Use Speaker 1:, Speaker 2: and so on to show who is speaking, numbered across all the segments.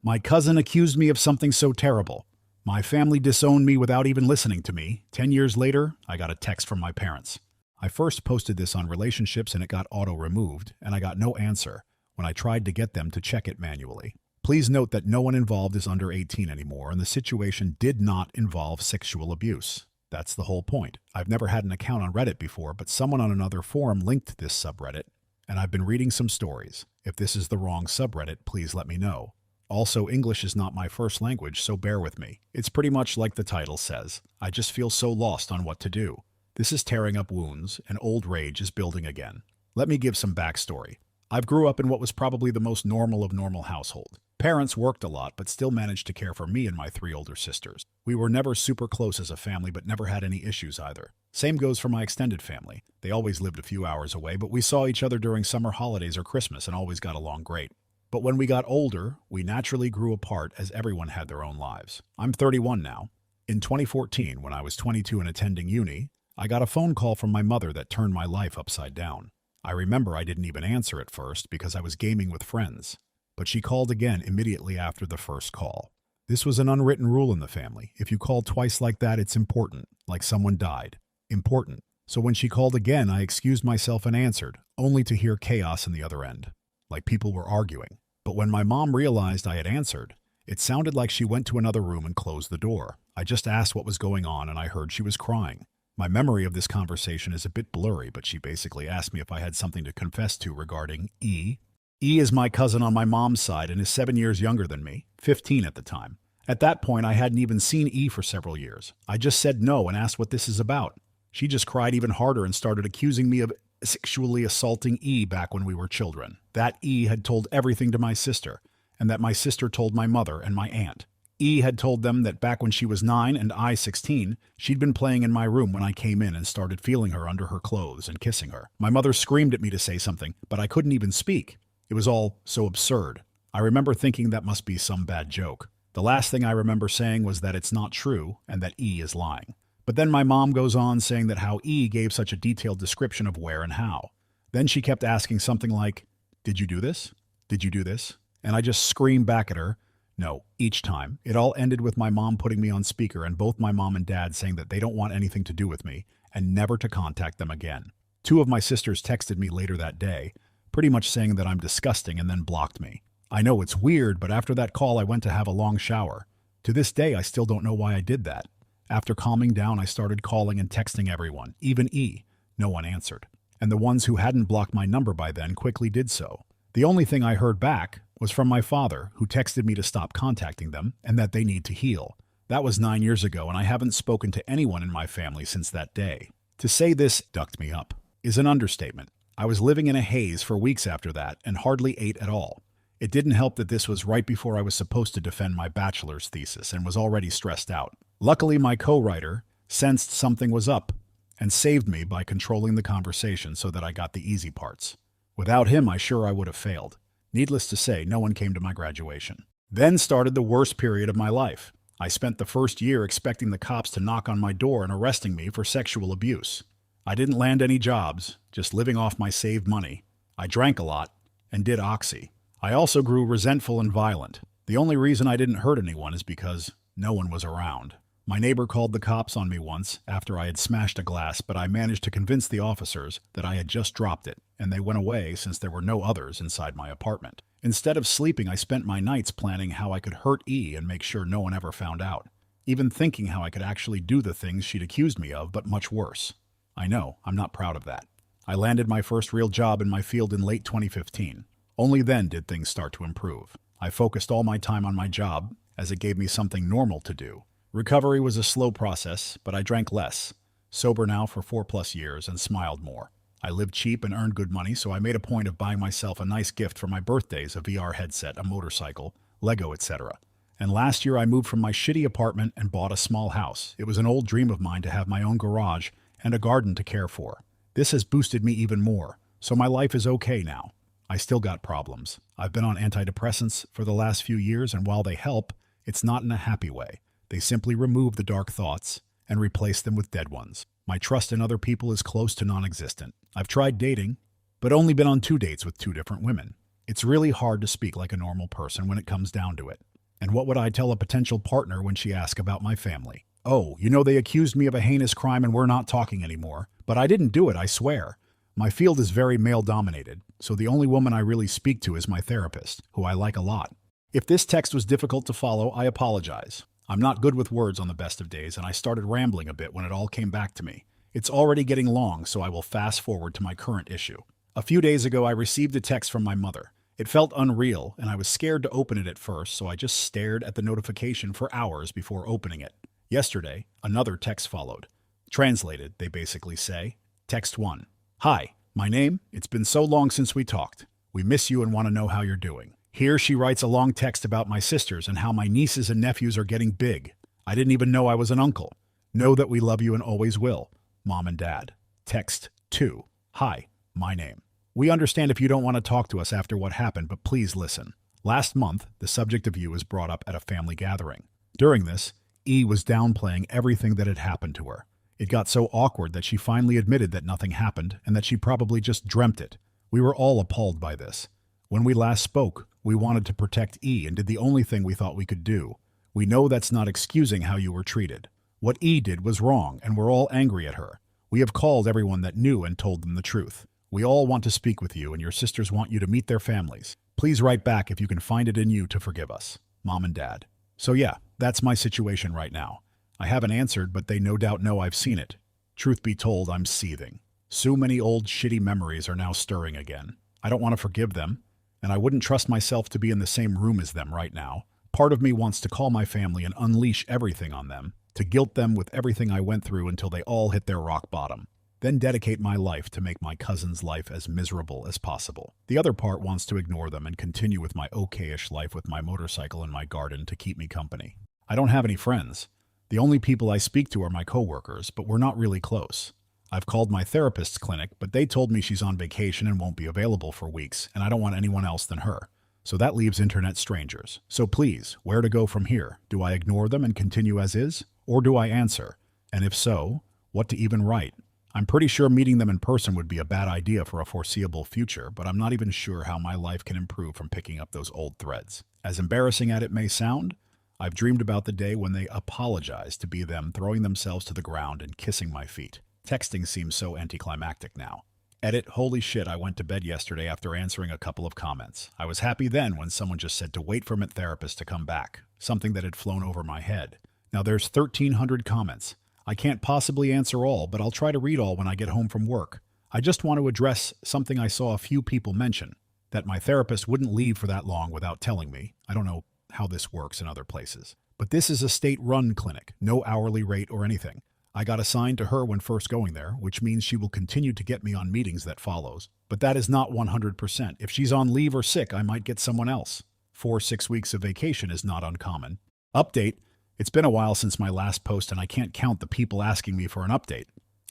Speaker 1: My cousin accused me of something so terrible. My family disowned me without even listening to me. 10 years later, I got a text from my parents. I first posted this on relationships and it got auto-removed, and I got no answer when I tried to get them to check it manually. Please note that no one involved is under 18 anymore, and the situation did not involve sexual abuse. That's the whole point. I've never had an account on Reddit before, but someone on another forum linked this subreddit, and I've been reading some stories. If this is the wrong subreddit, please let me know. Also, English is not my first language, so bear with me. It's pretty much like the title says. I just feel so lost on what to do. This is tearing up wounds, and old rage is building again. Let me give some backstory. I grew up in what was probably the most normal of normal household. Parents worked a lot, but still managed to care for me and my 3 older sisters. We were never super close as a family, but never had any issues either. Same goes for my extended family. They always lived a few hours away, but we saw each other during summer holidays or Christmas and always got along great. But when we got older, we naturally grew apart as everyone had their own lives. I'm 31 now. In 2014, when I was 22 and attending uni, I got a phone call from my mother that turned my life upside down. I remember I didn't even answer at first because I was gaming with friends, but she called again immediately after the first call. This was an unwritten rule in the family. If you call twice like that, it's important, like someone died. Important. So when she called again, I excused myself and answered, only to hear chaos on the other end, like people were arguing. But when my mom realized I had answered, it sounded like she went to another room and closed the door. I just asked what was going on and I heard she was crying. My memory of this conversation is a bit blurry, but she basically asked me if I had something to confess to regarding E. E is my cousin on my mom's side and is 7 years younger than me, 15 at the time. At that point, I hadn't even seen E for several years. I just said no and asked what this is about. She just cried even harder and started accusing me of sexually assaulting E back when we were children. That E had told everything to my sister, and that my sister told my mother and my aunt. E had told them that back when she was 9 and I 16, she'd been playing in my room when I came in and started feeling her under her clothes and kissing her. My mother screamed at me to say something, but I couldn't even speak. It was all so absurd. I remember thinking that must be some bad joke. The last thing I remember saying was that it's not true and that E is lying. But then my mom goes on saying that how E gave such a detailed description of where and how. Then she kept asking something like, "Did you do this? Did you do this?" And I just screamed back at her, "No," each time. It all ended with my mom putting me on speaker and both my mom and dad saying that they don't want anything to do with me and never to contact them again. 2 of my sisters texted me later that day, pretty much saying that I'm disgusting and then blocked me. I know it's weird, but after that call I went to have a long shower. To this day I still don't know why I did that. After calming down I started calling and texting everyone, even E. No one answered. And the ones who hadn't blocked my number by then quickly did so. The only thing I heard back was from my father, who texted me to stop contacting them and that they need to heal. That was 9 years ago and I haven't spoken to anyone in my family since that day. To say this ducked me up is an understatement. I was living in a haze for weeks after that and hardly ate at all. It didn't help that this was right before I was supposed to defend my bachelor's thesis and was already stressed out. Luckily, my co-writer sensed something was up and saved me by controlling the conversation so that I got the easy parts. Without him, I would have failed. Needless to say, no one came to my graduation. Then started the worst period of my life. I spent the first year expecting the cops to knock on my door and arresting me for sexual abuse. I didn't land any jobs, just living off my saved money. I drank a lot and did oxy. I also grew resentful and violent. The only reason I didn't hurt anyone is because no one was around. My neighbor called the cops on me once after I had smashed a glass, but I managed to convince the officers that I had just dropped it, and they went away since there were no others inside my apartment. Instead of sleeping, I spent my nights planning how I could hurt E and make sure no one ever found out, even thinking how I could actually do the things she'd accused me of, but much worse. I know, I'm not proud of that. I landed my first real job in my field in late 2015. Only then did things start to improve. I focused all my time on my job, as it gave me something normal to do. Recovery was a slow process, but I drank less. Sober now for 4+ years and smiled more. I lived cheap and earned good money, so I made a point of buying myself a nice gift for my birthdays, a VR headset, a motorcycle, Lego, etc. And last year I moved from my shitty apartment and bought a small house. It was an old dream of mine to have my own garage and a garden to care for. This has boosted me even more, so my life is okay now. I still got problems. I've been on antidepressants for the last few years, and while they help, it's not in a happy way. They simply remove the dark thoughts and replace them with dead ones. My trust in other people is close to non-existent. I've tried dating, but only been on 2 dates with 2 different women. It's really hard to speak like a normal person when it comes down to it. And what would I tell a potential partner when she asked about my family? Oh, they accused me of a heinous crime and we're not talking anymore. But I didn't do it, I swear. My field is very male-dominated, so the only woman I really speak to is my therapist, who I like a lot. If this text was difficult to follow, I apologize. I'm not good with words on the best of days, and I started rambling a bit when it all came back to me. It's already getting long, so I will fast forward to my current issue. A few days ago, I received a text from my mother. It felt unreal, and I was scared to open it at first, so I just stared at the notification for hours before opening it. Yesterday, another text followed. Translated, they basically say. Text 1. Hi, my name. It's been so long since we talked. We miss you and want to know how you're doing. Here she writes a long text about my sisters and how my nieces and nephews are getting big. I didn't even know I was an uncle. Know that we love you and always will. Mom and Dad. Text 2. Hi, my name. We understand if you don't want to talk to us after what happened, but please listen. Last month, the subject of you was brought up at a family gathering. During this, E was downplaying everything that had happened to her. It got so awkward that she finally admitted that nothing happened and that she probably just dreamt it. We were all appalled by this. When we last spoke, we wanted to protect E and did the only thing we thought we could do. We know that's not excusing how you were treated. What E did was wrong, and we're all angry at her. We have called everyone that knew and told them the truth. We all want to speak with you, and your sisters want you to meet their families. Please write back if you can find it in you to forgive us. Mom and Dad. So yeah, that's my situation right now. I haven't answered, but they no doubt know I've seen it. Truth be told, I'm seething. So many old shitty memories are now stirring again. I don't want to forgive them, and I wouldn't trust myself to be in the same room as them right now. Part of me wants to call my family and unleash everything on them, to guilt them with everything I went through until they all hit their rock bottom. Then dedicate my life to make my cousin's life as miserable as possible. The other part wants to ignore them and continue with my okay-ish life with my motorcycle and my garden to keep me company. I don't have any friends. The only people I speak to are my coworkers, but we're not really close. I've called my therapist's clinic, but they told me she's on vacation and won't be available for weeks, and I don't want anyone else than her. So that leaves internet strangers. So please, where to go from here? Do I ignore them and continue as is? Or do I answer? And if so, what to even write? I'm pretty sure meeting them in person would be a bad idea for a foreseeable future, but I'm not even sure how my life can improve from picking up those old threads. As embarrassing as it may sound, I've dreamed about the day when they apologize to be them throwing themselves to the ground and kissing my feet. Texting seems so anticlimactic now. Edit, holy shit, I went to bed yesterday after answering a couple of comments. I was happy then when someone just said to wait for my therapist to come back, something that had flown over my head. Now there's 1,300 comments. I can't possibly answer all, but I'll try to read all when I get home from work. I just want to address something I saw a few people mention, that my therapist wouldn't leave for that long without telling me. I don't know how this works in other places. But this is a state-run clinic, no hourly rate or anything. I got assigned to her when first going there, which means she will continue to get me on meetings that follows. But that is not 100%. If she's on leave or sick, I might get someone else. 4-6 weeks of vacation is not uncommon. Update. It's been a while since my last post and I can't count the people asking me for an update.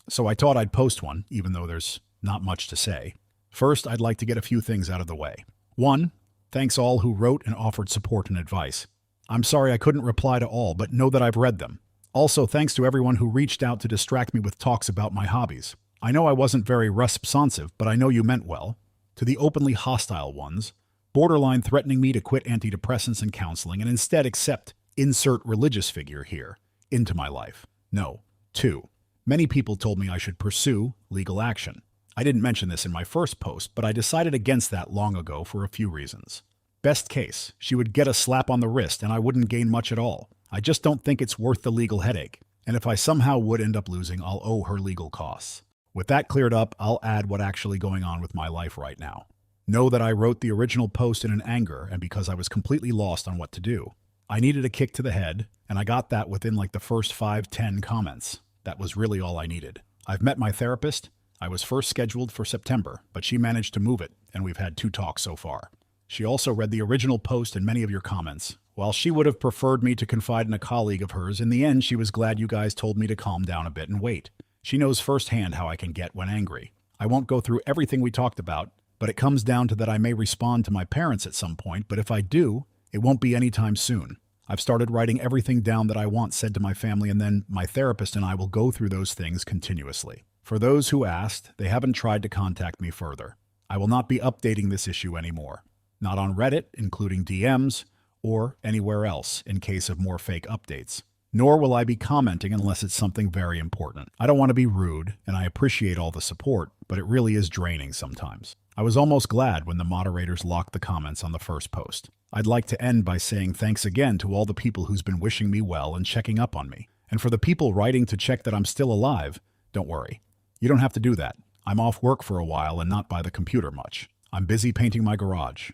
Speaker 1: So I thought I'd post one, even though there's not much to say. First, I'd like to get a few things out of the way. 1. Thanks all who wrote and offered support and advice. I'm sorry I couldn't reply to all, but know that I've read them. Also, thanks to everyone who reached out to distract me with talks about my hobbies. I know I wasn't very responsive, but I know you meant well. To the openly hostile ones, borderline threatening me to quit antidepressants and counseling and instead accept insert religious figure here into my life. No. 2. Many people told me I should pursue legal action. I didn't mention this in my first post, but I decided against that long ago for a few reasons. Best case, she would get a slap on the wrist and I wouldn't gain much at all. I just don't think it's worth the legal headache, and if I somehow would end up losing, I'll owe her legal costs. With that cleared up, I'll add what's actually going on with my life right now. Know that I wrote the original post in an anger and because I was completely lost on what to do. I needed a kick to the head, and I got that within like the first 5-10 comments. That was really all I needed. I've met my therapist. I was first scheduled for September, but she managed to move it, and we've had 2 talks so far. She also read the original post and many of your comments. While she would have preferred me to confide in a colleague of hers, in the end she was glad you guys told me to calm down a bit and wait. She knows firsthand how I can get when angry. I won't go through everything we talked about, but it comes down to that I may respond to my parents at some point, but if I do, it won't be anytime soon. I've started writing everything down that I want said to my family, and then my therapist and I will go through those things continuously. For those who asked, they haven't tried to contact me further. I will not be updating this issue anymore. Not on Reddit, including DMs, or anywhere else in case of more fake updates. Nor will I be commenting unless it's something very important. I don't want to be rude, and I appreciate all the support, but it really is draining sometimes. I was almost glad when the moderators locked the comments on the first post. I'd like to end by saying thanks again to all the people who's been wishing me well and checking up on me. And for the people writing to check that I'm still alive, don't worry. You don't have to do that. I'm off work for a while and not by the computer much. I'm busy painting my garage.